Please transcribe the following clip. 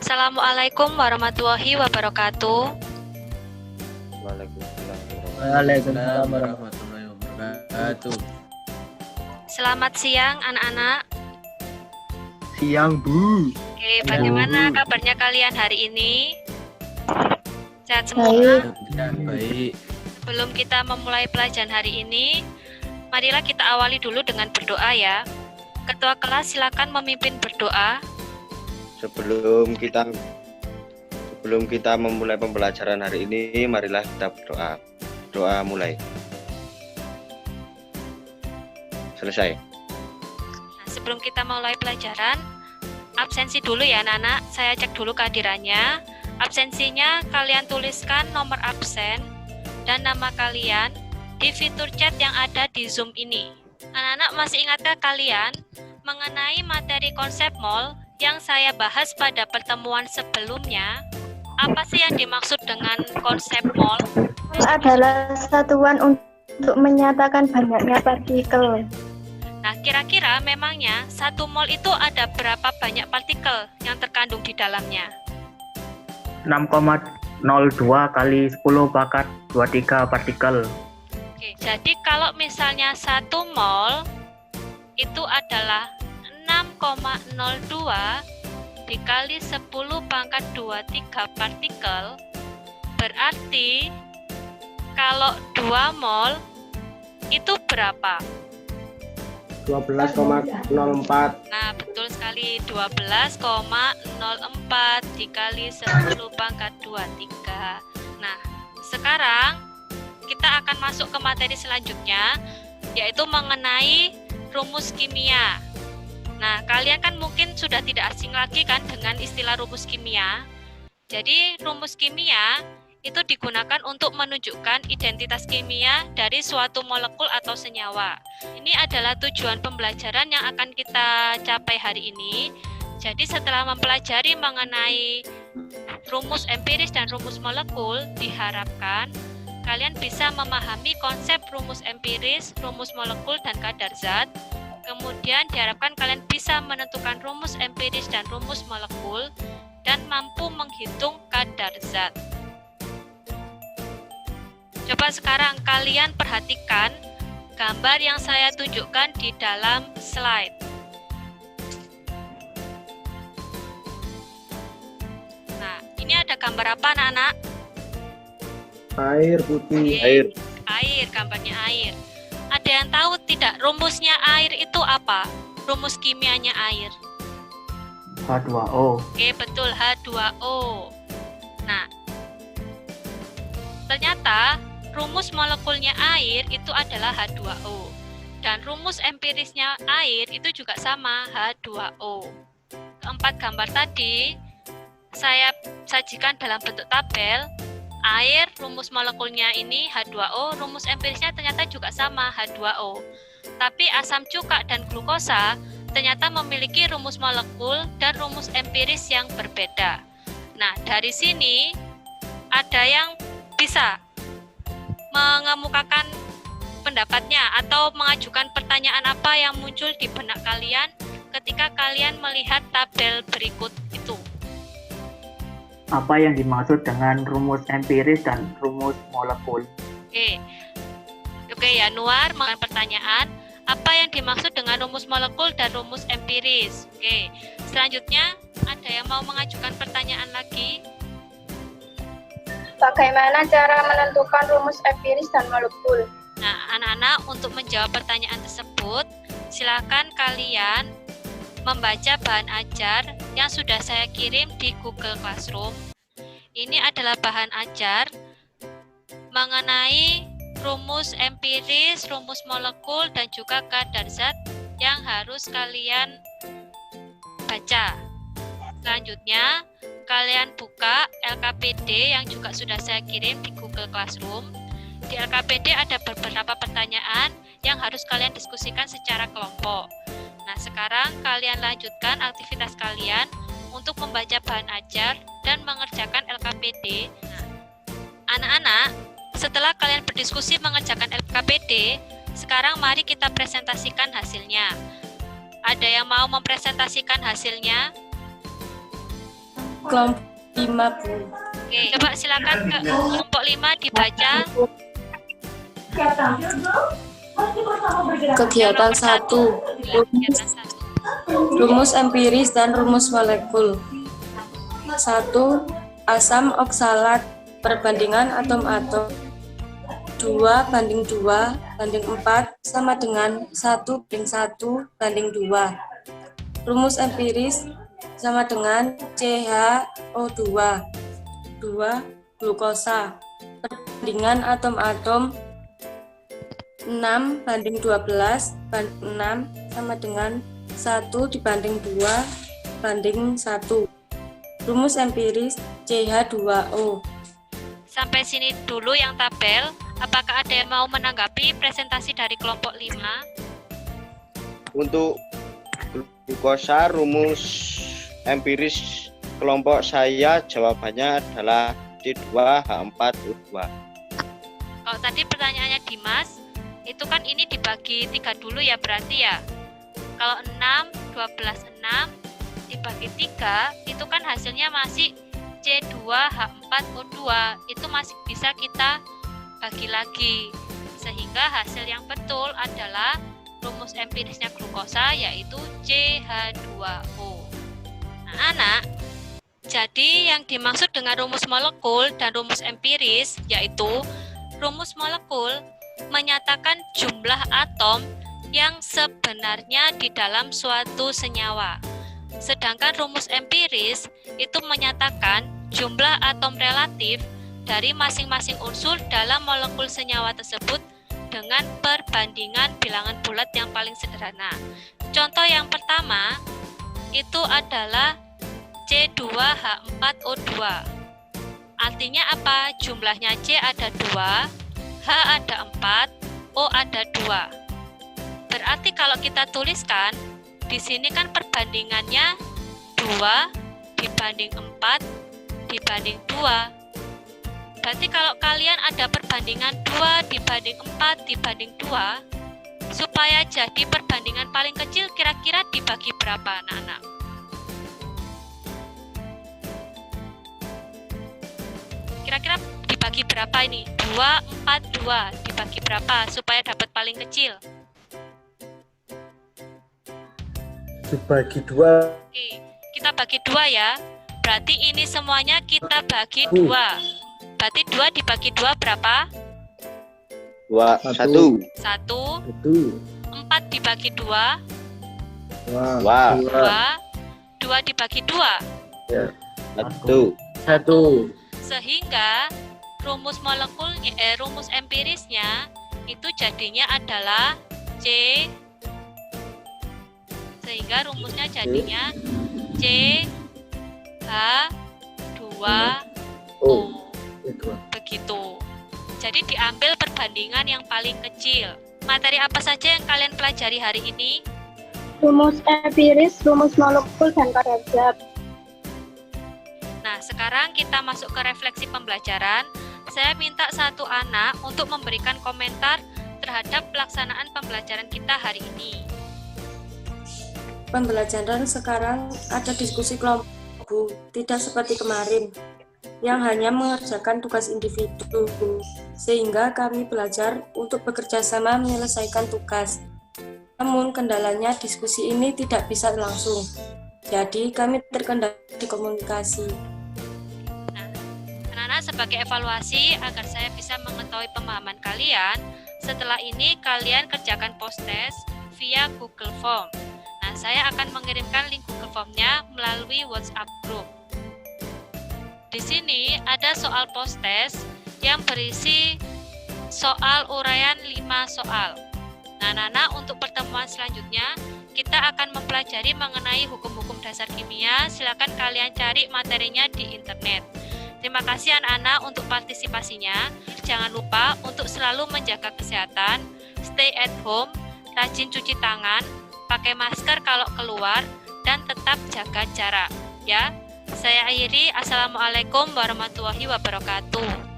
Assalamualaikum warahmatullahi wabarakatuh. Waalaikumsalam warahmatullahi wabarakatuh. Selamat siang anak-anak. Siang, Bu. Oke, bagaimana kabarnya kalian hari ini? Sehat semua? Ya, baik. Sebelum kita memulai pelajaran hari ini, marilah kita awali dulu dengan berdoa ya. Ketua kelas silakan memimpin berdoa. Sebelum kita memulai pembelajaran hari ini, marilah kita berdoa. Doa mulai. Selesai. Nah, sebelum kita mulai pelajaran, absensi dulu ya anak-anak. Saya cek dulu kehadirannya. Absensinya kalian tuliskan nomor absen dan nama kalian di fitur chat yang ada di Zoom ini. Anak-anak masih ingatkah kalian mengenai materi konsep mall yang saya bahas pada pertemuan sebelumnya? Apa sih yang dimaksud dengan konsep mol? Adalah satuan untuk menyatakan banyaknya partikel. Nah, kira-kira memangnya satu mol itu ada berapa banyak partikel yang terkandung di dalamnya? 6,02 kali 10 pangkat 23 partikel. Oke, jadi kalau misalnya satu mol itu adalah 6,02 dikali 10 pangkat 23 partikel, berarti kalau 2 mol itu berapa? 12,04. Nah, betul sekali, 12,04 dikali 10 pangkat 23. Nah, sekarang kita akan masuk ke materi selanjutnya, yaitu mengenai rumus kimia. Nah, kalian kan mungkin sudah tidak asing lagi kan dengan istilah rumus kimia. Jadi, rumus kimia itu digunakan untuk menunjukkan identitas kimia dari suatu molekul atau senyawa. Ini adalah tujuan pembelajaran yang akan kita capai hari ini. Jadi, setelah mempelajari mengenai rumus empiris dan rumus molekul, diharapkan kalian bisa memahami konsep rumus empiris, rumus molekul, dan kadar zat. Kemudian diharapkan kalian bisa menentukan rumus empiris dan rumus molekul dan mampu menghitung kadar zat. Coba sekarang kalian perhatikan gambar yang saya tunjukkan di dalam slide. Nah, ini ada gambar apa anak-anak? Air putih. Air, gambarnya air. Ada yang tahu tidak rumusnya air itu apa? Rumus kimianya air. H2O. Oke, betul, H2O. Nah, ternyata rumus molekulnya air itu adalah H2O. Dan rumus empirisnya air itu juga sama, H2O. Keempat gambar tadi saya sajikan dalam bentuk tabel. Air, rumus molekulnya ini H2O, rumus empirisnya ternyata juga sama, H2O. Tapi asam cuka dan glukosa ternyata memiliki rumus molekul dan rumus empiris yang berbeda. Nah, dari sini ada yang bisa mengemukakan pendapatnya atau mengajukan pertanyaan apa yang muncul di benak kalian ketika kalian melihat tabel berikut itu. Apa yang dimaksud dengan rumus empiris dan rumus molekul? Oke ya, Nuar mengenai pertanyaan apa yang dimaksud dengan rumus molekul dan rumus empiris. Oke, selanjutnya ada yang mau mengajukan pertanyaan lagi? Bagaimana cara menentukan rumus empiris dan molekul? Nah, anak-anak, untuk menjawab pertanyaan tersebut, silakan kalian membaca bahan ajar yang sudah saya kirim di Google Classroom. Ini adalah bahan ajar mengenai rumus empiris, rumus molekul, dan juga kadar zat yang harus kalian baca. Selanjutnya, kalian buka LKPD yang juga sudah saya kirim di Google Classroom. Di LKPD ada beberapa pertanyaan yang harus kalian diskusikan secara kelompok. Nah, sekarang kalian lanjutkan aktivitas kalian untuk membaca bahan ajar dan mengerjakan LKPD. Nah, anak-anak, setelah kalian berdiskusi mengerjakan LKPD, sekarang mari kita presentasikan hasilnya. Ada yang mau mempresentasikan hasilnya? kelompok 5, Bu. Oke, coba silakan ke kelompok 5 dibaca. Kegiatan 1. Kegiatan 1. Rumus empiris dan rumus molekul. 1. Asam oksalat, perbandingan atom-atom 2:2:4 sama dengan 1:1:2. Rumus empiris sama dengan CH2, 2 glukosa. Perbandingan atom-atom 6:12:6 sama dengan 1:2:1. Rumus empiris CH2O. Sampai sini dulu yang tabel. Apakah ada yang mau menanggapi presentasi dari kelompok 5? Untuk glukosa rumus empiris kelompok saya jawabannya adalah C2H4O2. Kalau tadi pertanyaannya Dimas, itu kan ini dibagi 3 dulu ya berarti ya. Kalau 6, 12, 6 dibagi 3, itu kan hasilnya masih C2H4O2. Itu masih bisa kita bagi lagi. Sehingga hasil yang betul adalah rumus empirisnya glukosa yaitu CH2O. Nah, anak, jadi yang dimaksud dengan rumus molekul dan rumus empiris yaitu rumus molekul menyatakan jumlah atom yang sebenarnya di dalam suatu senyawa. Sedangkan rumus empiris itu menyatakan jumlah atom relatif dari masing-masing unsur dalam molekul senyawa tersebut dengan perbandingan bilangan bulat yang paling sederhana. Contoh yang pertama itu adalah C2H4O2. Artinya apa? Jumlahnya C ada 2, H ada 4, O ada 2. Berarti kalau kita tuliskan, di sini kan perbandingannya 2 dibanding 4 dibanding 2. Berarti kalau kalian ada perbandingan 2 dibanding 4 dibanding 2, supaya jadi perbandingan paling kecil kira-kira dibagi berapa anak-anak? Kira-kira dibagi berapa ini? 2, 4, 2 dibagi berapa supaya dapat paling kecil? Dibagi 2. Oke, kita bagi 2 ya. Berarti ini semuanya kita bagi 2. Berarti 2 dibagi 2 berapa? 1. 1. 1. 4 dibagi 2. 2. 2 dibagi 2. 1. 1. Sehingga rumus rumus empirisnya itu jadinya adalah C. Sehingga rumusnya jadinya C H 2 O. Begitu. Jadi diambil perbandingan yang paling kecil. Materi apa saja yang kalian pelajari hari ini? Rumus empiris, rumus molekul, dan kadar. Nah, sekarang kita masuk ke refleksi pembelajaran. Saya minta satu anak untuk memberikan komentar terhadap pelaksanaan pembelajaran kita hari ini. Pembelajaran sekarang ada diskusi kelompok, Bu. Tidak seperti kemarin yang hanya mengerjakan tugas individu, sehingga kami belajar untuk bekerja sama menyelesaikan tugas. Namun kendalanya diskusi ini tidak bisa langsung, jadi kami terkendala di komunikasi. Nah, anak-anak sebagai evaluasi agar saya bisa mengetahui pemahaman kalian, setelah ini kalian kerjakan post-test via Google Form. Nah, saya akan mengirimkan link Google Form-nya melalui WhatsApp group. Di sini ada soal post-test yang berisi soal uraian 5 soal. Nah, anak-anak, untuk pertemuan selanjutnya kita akan mempelajari mengenai hukum-hukum dasar kimia. Silakan kalian cari materinya di internet. Terima kasih anak-anak untuk partisipasinya. Jangan lupa untuk selalu menjaga kesehatan, stay at home, rajin cuci tangan, pakai masker kalau keluar, dan tetap jaga jarak. Ya, saya akhiri. Assalamualaikum warahmatullahi wabarakatuh.